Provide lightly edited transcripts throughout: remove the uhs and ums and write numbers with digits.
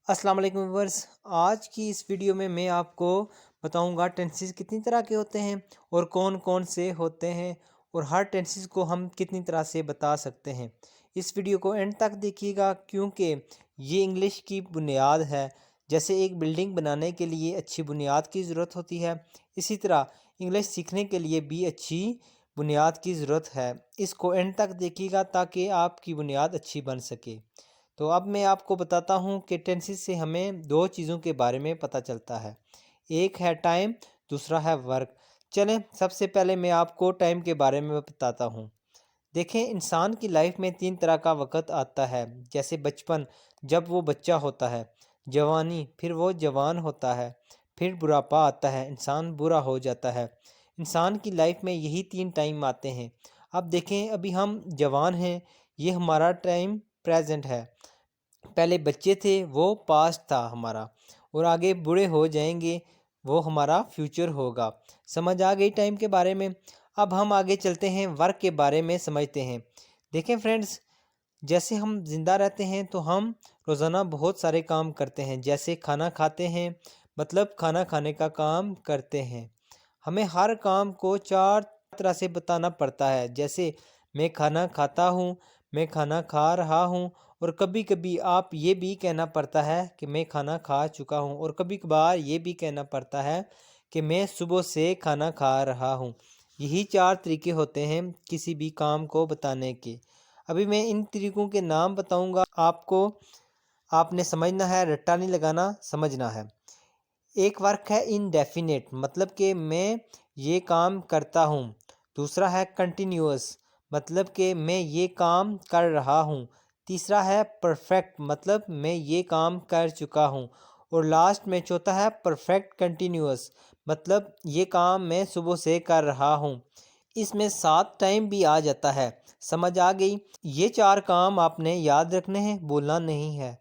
अस्सलाम वालेकुम व्यूअर्स। आज की इस वीडियो में मैं आपको बताऊंगा टेंसेस कितनी तरह के होते हैं और कौन कौन से होते हैं और हर टेंसेस को हम कितनी तरह से बता सकते हैं। इस वीडियो को एंड तक देखिएगा क्योंकि ये इंग्लिश की बुनियाद है। जैसे एक बिल्डिंग बनाने के लिए अच्छी बुनियाद की ज़रूरत होती है, इसी तरह इंग्लिश सीखने के लिए भी अच्छी बुनियाद की ज़रूरत है। इसको एंड तक देखिएगा ताकि आपकी बुनियाद अच्छी बन सके। तो अब मैं आपको बताता हूँ कि टेंसेस से हमें दो चीज़ों के बारे में पता चलता है। एक है टाइम, दूसरा है वर्क। चलें सबसे पहले मैं आपको टाइम के बारे में बताता हूँ। देखें, इंसान की लाइफ में तीन तरह का वक़्त आता है। जैसे बचपन, जब वो बच्चा होता है। जवानी, फिर वो जवान होता है। फिर बुढ़ापा आता है, इंसान बुरा हो जाता है। इंसान की लाइफ में यही तीन टाइम आते हैं। अब देखें, अभी हम जवान हैं, ये हमारा टाइम प्रेजेंट है। पहले बच्चे थे वो पास्ट था हमारा, और आगे बूढ़े हो जाएंगे वो हमारा फ्यूचर होगा। समझ आ गई टाइम के बारे में। अब हम आगे चलते हैं, वर्क के बारे में समझते हैं। देखें फ्रेंड्स, जैसे हम ज़िंदा रहते हैं तो हम रोज़ाना बहुत सारे काम करते हैं। जैसे खाना खाते हैं, मतलब खाना खाने का काम करते हैं। हमें हर काम को चार तरह से बताना पड़ता है। जैसे मैं खाना खाता हूँ, मैं खाना खा रहा हूँ, और कभी कभी आप ये भी कहना पड़ता है कि मैं खाना खा चुका हूँ, और कभी कभार ये भी कहना पड़ता है कि मैं सुबह से खाना खा रहा हूँ। यही चार तरीके होते हैं किसी भी काम को बताने के। अभी मैं इन तरीकों के नाम बताऊंगा आपको, आपने समझना है, रट्टा नहीं लगाना, समझना है। एक वर्क है इनडेफिनेट, मतलब कि मैं ये काम करता हूँ। दूसरा है कंटिन्यूअस, मतलब कि मैं ये काम कर रहा हूँ। तीसरा है परफेक्ट, मतलब मैं ये काम कर चुका हूँ। और लास्ट में चौथा है परफेक्ट कंटिन्यूअस, मतलब ये काम मैं सुबह से कर रहा हूँ। इसमें सात टाइम भी आ जाता है। समझ आ गई? ये चार काम आपने याद रखने हैं, बोलना नहीं है।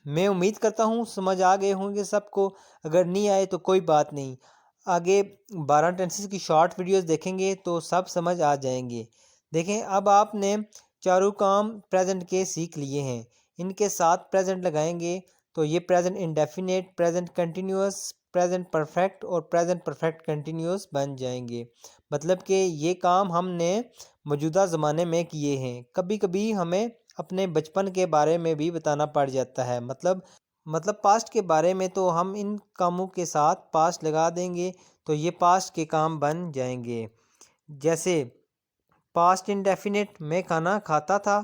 मैं उम्मीद करता हूँ समझ आ गए होंगे सबको। अगर नहीं आए तो कोई बात नहीं, आगे 12 टेंसेस की शॉर्ट वीडियोस देखेंगे तो सब समझ आ जाएंगे। देखें, अब आपने चारों काम प्रेजेंट के सीख लिए हैं। इनके साथ प्रेजेंट लगाएंगे तो ये present indefinite, present continuous, present perfect और प्रेजेंट परफेक्ट कंटिन्यूअस बन जाएंगे। मतलब कि ये काम हमने मौजूदा ज़माने में किए हैं। कभी कभी हमें अपने बचपन के बारे में भी बताना पड़ जाता है। मतलब पास्ट के बारे में, तो हम इन कामों के साथ पास्ट लगा देंगे तो ये पास्ट के काम बन जाएंगे। जैसे पास्ट इंडेफिनिट, मैं खाना खाता था।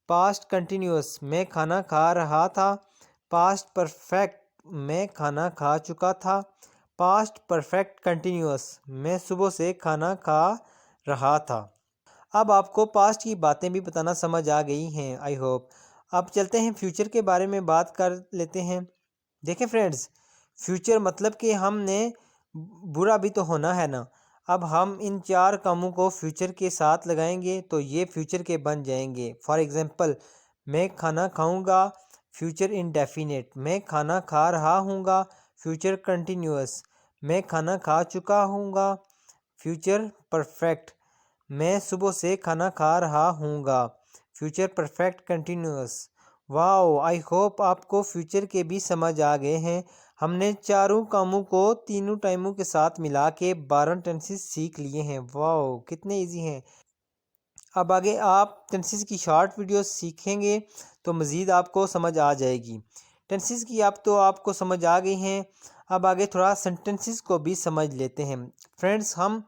पास्ट कंटिन्यूअस, मैं खाना खा रहा था। पास्ट परफेक्ट, मैं खाना खा चुका था। पास्ट परफेक्ट कंटिन्यूअस, मैं सुबह से खाना खा रहा था। अब आपको पास्ट की बातें भी बताना समझ आ गई हैं, आई होप। अब चलते हैं फ्यूचर के बारे में बात कर लेते हैं। देखें फ्रेंड्स, फ्यूचर मतलब कि हमने बुरा भी तो होना है ना। अब हम इन चार कामों को फ्यूचर के साथ लगाएंगे तो ये फ्यूचर के बन जाएंगे। फॉर एग्ज़ाम्पल, मैं खाना खाऊंगा, फ्यूचर इंडेफिनेट। मैं खाना खा रहा हूँगा, फ्यूचर कंटिन्यूअस। मैं खाना खा चुका हूँगा, फ्यूचर परफेक्ट। मैं सुबह से खाना खा रहा हूँगा, future perfect continuous. Wow, I hope आपको फ्यूचर के भी समझ आ गए हैं। हमने चारों कामों को तीनों टाइमों के साथ मिला के 12 टेंसेस सीख लिए हैं। वाओ, कितने इजी हैं। अब आगे आप टेंसेस की शॉर्ट वीडियोस सीखेंगे तो मज़ीद आपको समझ आ जाएगी। टेंसेस की अब तो आपको समझ आ गई हैं। अब आगे थोड़ा सेंटेंसेस को भी समझ लेते हैं। फ्रेंड्स, हम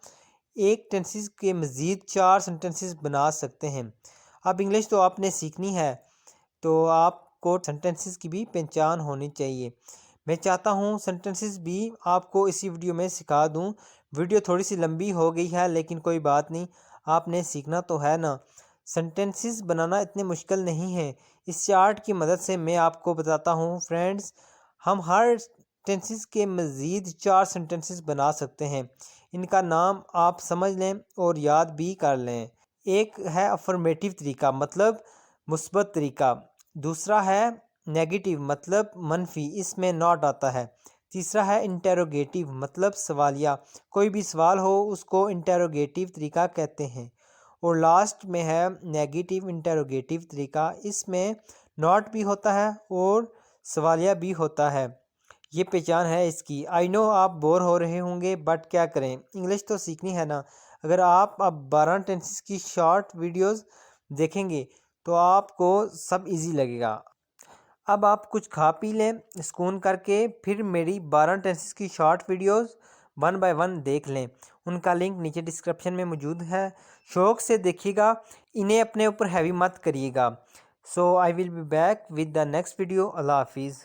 एक टेंसेस के मज़ीद चार सेंटेंसेस बना सकते हैं। अब इंग्लिश तो आपने सीखनी है, तो आपको सेंटेंसेस की भी पहचान होनी चाहिए। मैं चाहता हूँ सेंटेंसेस भी आपको इसी वीडियो में सिखा दूँ। वीडियो थोड़ी सी लंबी हो गई है, लेकिन कोई बात नहीं, आपने सीखना तो है ना। सेंटेंसेस बनाना इतने मुश्किल नहीं है। इस चार्ट की मदद से मैं आपको बताता हूँ फ्रेंड्स, हम हर टेंसेस के मज़ीद चार सेंटेंसेस बना सकते हैं। इनका नाम आप समझ लें और याद भी कर लें। एक है अफर्मेटिव तरीका, मतलब मुस्बत तरीका। दूसरा है नेगेटिव, मतलब मनफी, इसमें नॉट आता है। तीसरा है इंटेरोगेटिव, मतलब सवालिया, कोई भी सवाल हो उसको इंटेरोगेटिव तरीका कहते हैं। और लास्ट में है नेगेटिव इंटेरोगेटिव तरीका, इसमें नॉट भी होता है और सवालिया भी होता है। ये पहचान है इसकी। आई नो आप बोर हो रहे होंगे बट क्या करें, इंग्लिश तो सीखनी है ना। अगर आप अब 12 टेंसेस की शॉर्ट वीडियोस देखेंगे तो आपको सब इजी लगेगा। अब आप कुछ खा पी लें सुकून करके, फिर मेरी 12 टेंसेस की शॉर्ट वीडियोस 1 बाय 1 देख लें। उनका लिंक नीचे डिस्क्रिप्शन में मौजूद है। शौक से देखिएगा, इन्हें अपने ऊपर हैवी मत करिएगा। So I will be back with the next video. अल्लाह हाफिज़।